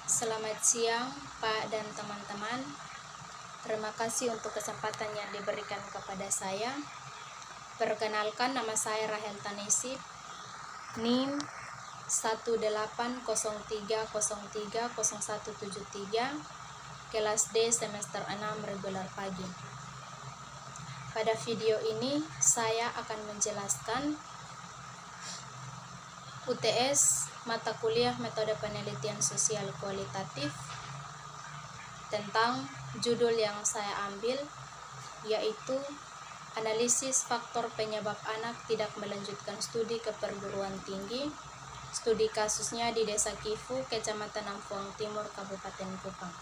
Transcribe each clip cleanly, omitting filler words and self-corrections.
Selamat siang Pak dan teman-teman. Terima kasih untuk kesempatan yang diberikan kepada saya. Perkenalkan, nama saya Rahel Tanesib, NIM 18030300173, kelas D semester 6 regular pagi. Pada video ini saya akan menjelaskan UTS mata kuliah metode penelitian sosial kualitatif tentang judul yang saya ambil, yaitu analisis faktor penyebab anak tidak melanjutkan studi ke perguruan tinggi, studi kasusnya di Desa Kifu, Kecamatan Nampuang Timur, Kabupaten Kupang.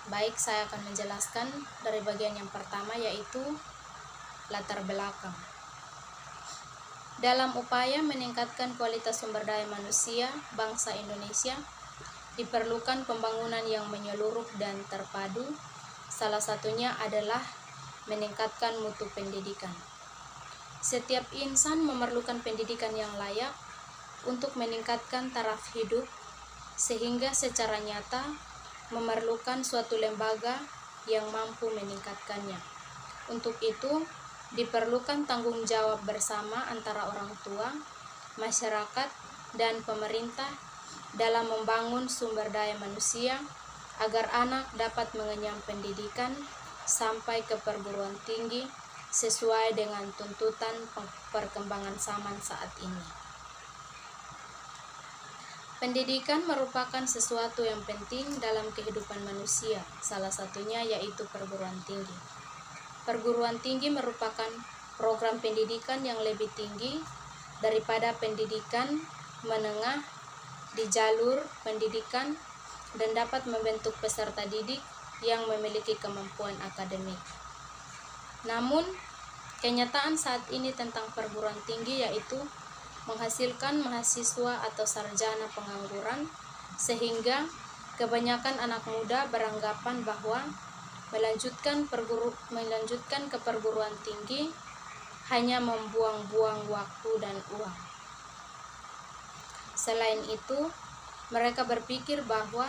Baik, saya akan menjelaskan dari bagian yang pertama, yaitu latar belakang. Dalam upaya meningkatkan kualitas sumber daya manusia bangsa Indonesia, diperlukan pembangunan yang menyeluruh dan terpadu. Salah satunya adalah meningkatkan mutu pendidikan. Setiap insan memerlukan pendidikan yang layak untuk meningkatkan taraf hidup, sehingga secara nyata memerlukan suatu lembaga yang mampu meningkatkannya. Untuk itu, diperlukan tanggung jawab bersama antara orang tua, masyarakat, dan pemerintah dalam membangun sumber daya manusia agar anak dapat mengenyam pendidikan sampai ke perguruan tinggi sesuai dengan tuntutan perkembangan zaman saat ini. Pendidikan merupakan sesuatu yang penting dalam kehidupan manusia, salah satunya yaitu perguruan tinggi. Perguruan tinggi merupakan program pendidikan yang lebih tinggi daripada pendidikan menengah di jalur pendidikan dan dapat membentuk peserta didik yang memiliki kemampuan akademik. Namun, kenyataan saat ini tentang perguruan tinggi yaitu menghasilkan mahasiswa atau sarjana pengangguran, sehingga kebanyakan anak muda beranggapan bahwa melanjutkan ke perguruan tinggi hanya membuang-buang waktu dan uang. Selain itu, mereka berpikir bahwa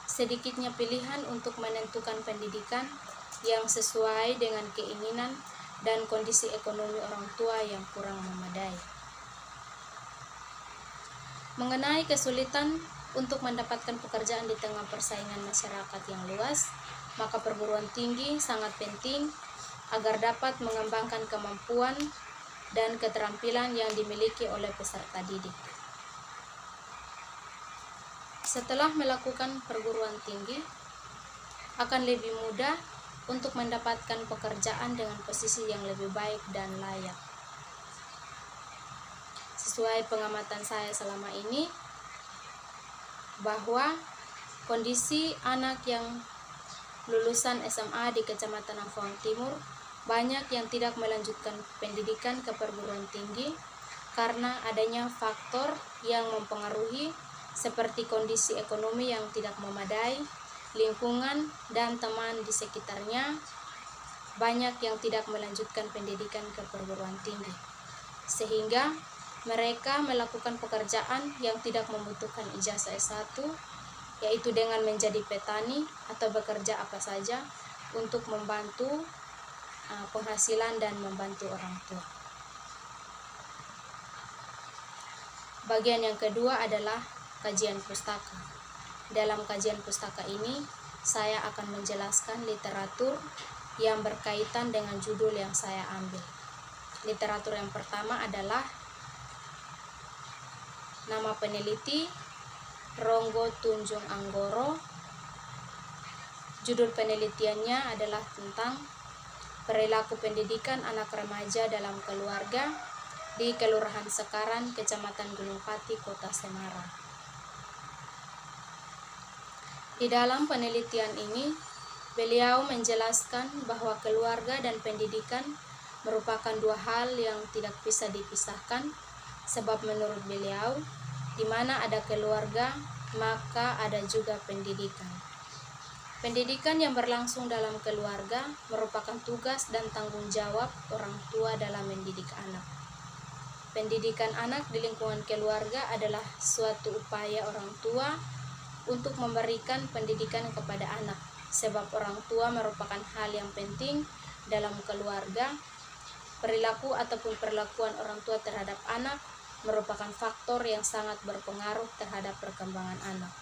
sedikitnya pilihan untuk menentukan pendidikan yang sesuai dengan keinginan dan kondisi ekonomi orang tua yang kurang memadai. Mengenai kesulitan untuk mendapatkan pekerjaan di tengah persaingan masyarakat yang luas, maka perguruan tinggi sangat penting agar dapat mengembangkan kemampuan dan keterampilan yang dimiliki oleh peserta didik. Setelah melakukan perguruan tinggi, akan lebih mudah untuk mendapatkan pekerjaan dengan posisi yang lebih baik dan layak. Sesuai pengamatan saya selama ini, bahwa kondisi anak yang lulusan SMA di Kecamatan Nampuang Timur banyak yang tidak melanjutkan pendidikan ke perguruan tinggi karena adanya faktor yang mempengaruhi seperti kondisi ekonomi yang tidak memadai, lingkungan dan teman di sekitarnya. Banyak yang tidak melanjutkan pendidikan ke perguruan tinggi, sehingga mereka melakukan pekerjaan yang tidak membutuhkan ijazah S1, yaitu dengan menjadi petani atau bekerja apa saja untuk membantu penghasilan dan membantu orang tua. Bagian yang kedua adalah kajian pustaka. Dalam kajian pustaka ini, saya akan menjelaskan literatur yang berkaitan dengan judul yang saya ambil. Literatur yang pertama adalah nama peneliti Ronggo Tunjung Anggoro. Judul penelitiannya adalah tentang perilaku pendidikan anak remaja dalam keluarga di Kelurahan Sekaran, Kecamatan Gunung Pati, Kota Semarang. Di dalam penelitian ini, beliau menjelaskan bahwa keluarga dan pendidikan merupakan dua hal yang tidak bisa dipisahkan, sebab menurut beliau, di mana ada keluarga, maka ada juga pendidikan. Pendidikan yang berlangsung dalam keluarga merupakan tugas dan tanggung jawab orang tua dalam mendidik anak. Pendidikan anak di lingkungan keluarga adalah suatu upaya orang tua untuk memberikan pendidikan kepada anak, sebab orang tua merupakan hal yang penting dalam keluarga. Perilaku ataupun perlakuan orang tua terhadap anak merupakan faktor yang sangat berpengaruh terhadap perkembangan anak.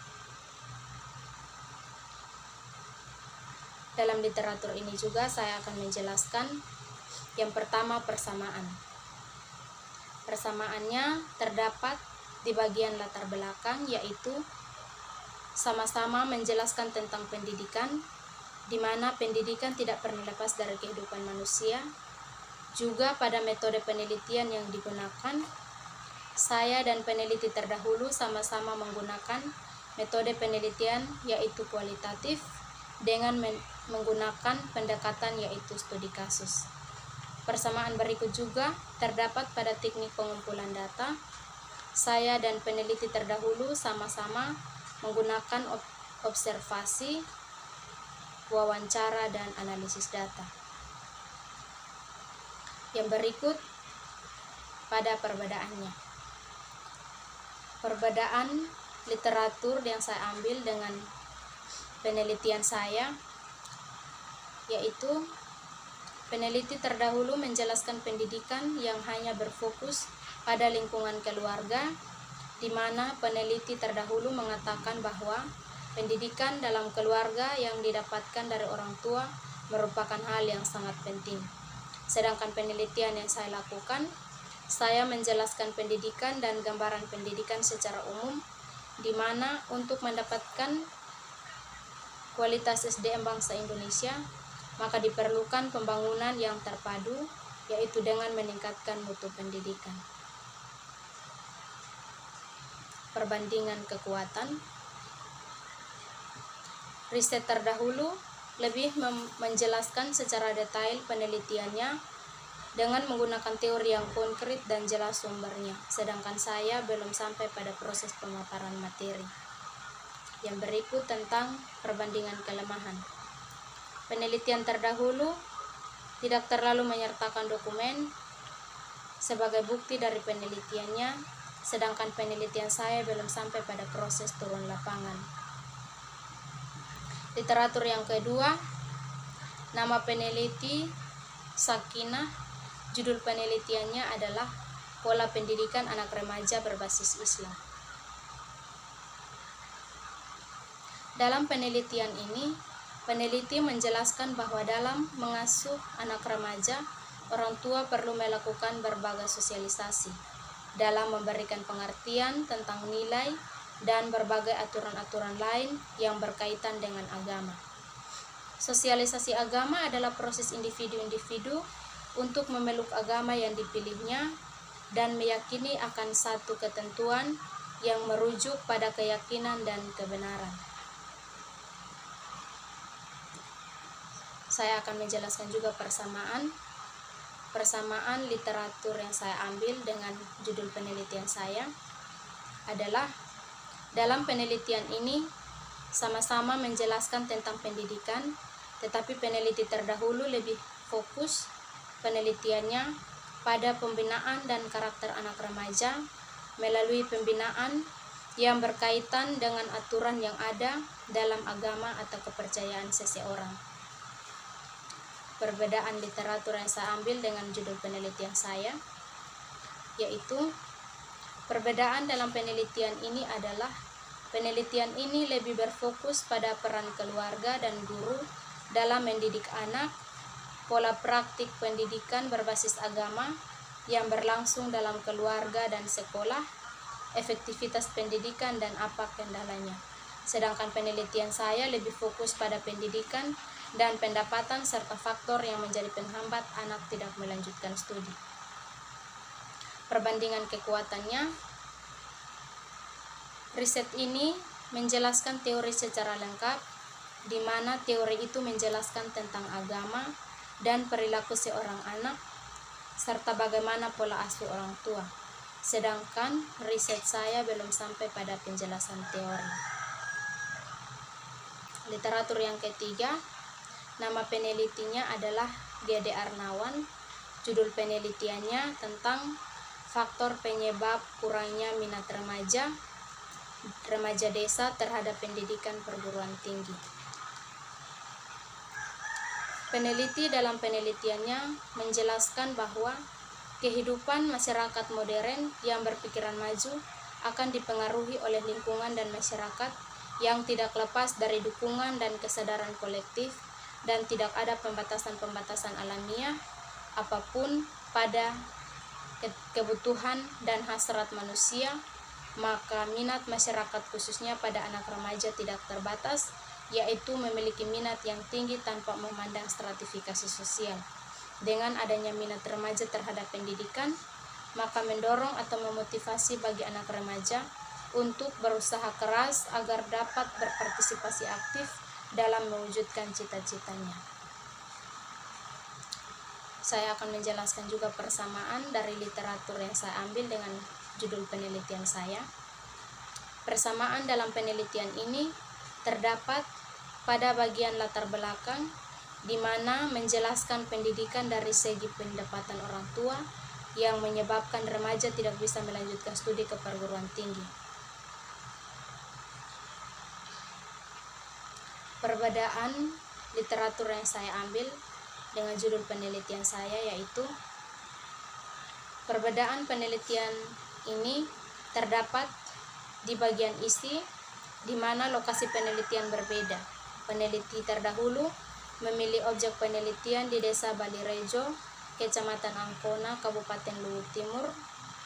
Dalam literatur ini juga saya akan menjelaskan yang pertama, persamaan. Persamaannya terdapat di bagian latar belakang, yaitu sama-sama menjelaskan tentang pendidikan, di mana pendidikan tidak pernah lepas dari kehidupan manusia. Juga pada metode penelitian yang digunakan, saya dan peneliti terdahulu sama-sama menggunakan metode penelitian yaitu kualitatif dengan menggunakan pendekatan yaitu studi kasus. Persamaan berikut juga terdapat pada teknik pengumpulan data. Saya dan peneliti terdahulu sama-sama menggunakan observasi, wawancara, dan analisis data. Yang berikut pada perbedaannya. Perbedaan literatur yang saya ambil dengan penelitian saya, yaitu peneliti terdahulu menjelaskan pendidikan yang hanya berfokus pada lingkungan keluarga, di mana peneliti terdahulu mengatakan bahwa pendidikan dalam keluarga yang didapatkan dari orang tua merupakan hal yang sangat penting. Sedangkan penelitian yang saya lakukan, saya menjelaskan pendidikan dan gambaran pendidikan secara umum, di mana untuk mendapatkan kualitas SDM bangsa Indonesia, maka diperlukan pembangunan yang terpadu, yaitu dengan meningkatkan mutu pendidikan. Perbandingan kekuatan. Riset terdahulu lebih menjelaskan secara detail penelitiannya dengan menggunakan teori yang konkret dan jelas sumbernya, sedangkan saya belum sampai pada proses pemaparan materi. Yang berikut tentang perbandingan kelemahan. Penelitian terdahulu tidak terlalu menyertakan dokumen sebagai bukti dari penelitiannya, sedangkan penelitian saya belum sampai pada proses turun lapangan. Literatur yang kedua, nama peneliti Sakinah, judul penelitiannya adalah Pola Pendidikan Anak Remaja Berbasis Islam. Dalam penelitian ini, peneliti menjelaskan bahwa dalam mengasuh anak remaja, orang tua perlu melakukan berbagai sosialisasi dalam memberikan pengertian tentang nilai dan berbagai aturan-aturan lain yang berkaitan dengan agama. Sosialisasi agama adalah proses individu-individu untuk memeluk agama yang dipilihnya dan meyakini akan satu ketentuan yang merujuk pada keyakinan dan kebenaran. Saya akan menjelaskan juga persamaan literatur yang saya ambil dengan judul penelitian saya adalah, dalam penelitian ini sama-sama menjelaskan tentang pendidikan, tetapi peneliti terdahulu lebih fokus penelitiannya pada pembinaan dan karakter anak remaja melalui pembinaan yang berkaitan dengan aturan yang ada dalam agama atau kepercayaan seseorang. Perbedaan literatur yang saya ambil dengan judul penelitian saya, yaitu perbedaan dalam penelitian ini adalah penelitian ini lebih berfokus pada peran keluarga dan guru dalam mendidik anak, pola praktik pendidikan berbasis agama yang berlangsung dalam keluarga dan sekolah, efektivitas pendidikan dan apa kendalanya. Sedangkan penelitian saya lebih fokus pada pendidikan dan pendapatan serta faktor yang menjadi penghambat anak tidak melanjutkan studi. Perbandingan kekuatannya, riset ini menjelaskan teori secara lengkap, di mana teori itu menjelaskan tentang agama dan perilaku seorang anak, serta bagaimana pola asuh orang tua. Sedangkan riset saya belum sampai pada penjelasan teori. Literatur yang ketiga, nama penelitinya adalah Dede Arnawan. Judul penelitiannya tentang faktor penyebab kurangnya minat remaja desa terhadap pendidikan perguruan tinggi. Peneliti dalam penelitiannya menjelaskan bahwa kehidupan masyarakat modern yang berpikiran maju akan dipengaruhi oleh lingkungan dan masyarakat yang tidak lepas dari dukungan dan kesadaran kolektif, dan tidak ada pembatasan-pembatasan alamiah apapun pada kebutuhan dan hasrat manusia, maka minat masyarakat khususnya pada anak remaja tidak terbatas, yaitu memiliki minat yang tinggi tanpa memandang stratifikasi sosial. Dengan adanya minat remaja terhadap pendidikan, maka mendorong atau memotivasi bagi anak remaja untuk berusaha keras agar dapat berpartisipasi aktif dalam mewujudkan cita-citanya. Saya akan menjelaskan juga persamaan dari literatur yang saya ambil dengan judul penelitian saya. Persamaan dalam penelitian ini terdapat pada bagian latar belakang, di mana menjelaskan pendidikan dari segi pendapatan orang tua yang menyebabkan remaja tidak bisa melanjutkan studi ke perguruan tinggi. Perbedaan literatur yang saya ambil dengan judul penelitian saya yaitu, perbedaan penelitian ini terdapat di bagian isi, di mana lokasi penelitian berbeda. Peneliti terdahulu memilih objek penelitian di Desa Balirejo, Kecamatan Angkona, Kabupaten Luwu Timur,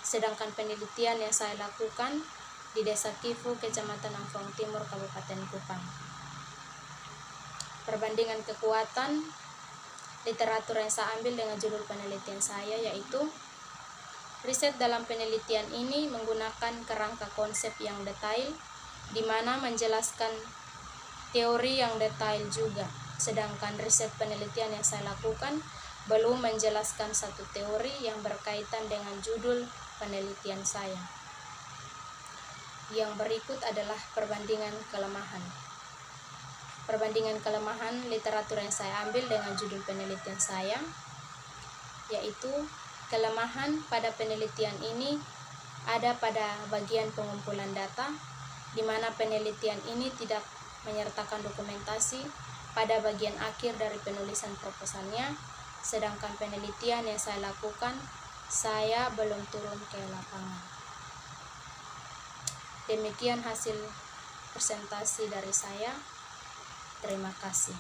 sedangkan penelitian yang saya lakukan di Desa Kifu, Kecamatan Angkong Timur, Kabupaten Kupang. Perbandingan kekuatan literatur yang saya ambil dengan judul penelitian saya yaitu, riset dalam penelitian ini menggunakan kerangka konsep yang detail, di mana menjelaskan teori yang detail juga, sedangkan riset penelitian yang saya lakukan belum menjelaskan satu teori yang berkaitan dengan judul penelitian saya. Yang berikut adalah perbandingan kelemahan. Perbandingan kelemahan literatur yang saya ambil dengan judul penelitian saya yaitu, kelemahan pada penelitian ini ada pada bagian pengumpulan data, di mana penelitian ini tidak menyertakan dokumentasi pada bagian akhir dari penulisan proposalnya, sedangkan penelitian yang saya lakukan, saya belum turun ke lapangan. Demikian hasil presentasi dari saya. Terima kasih.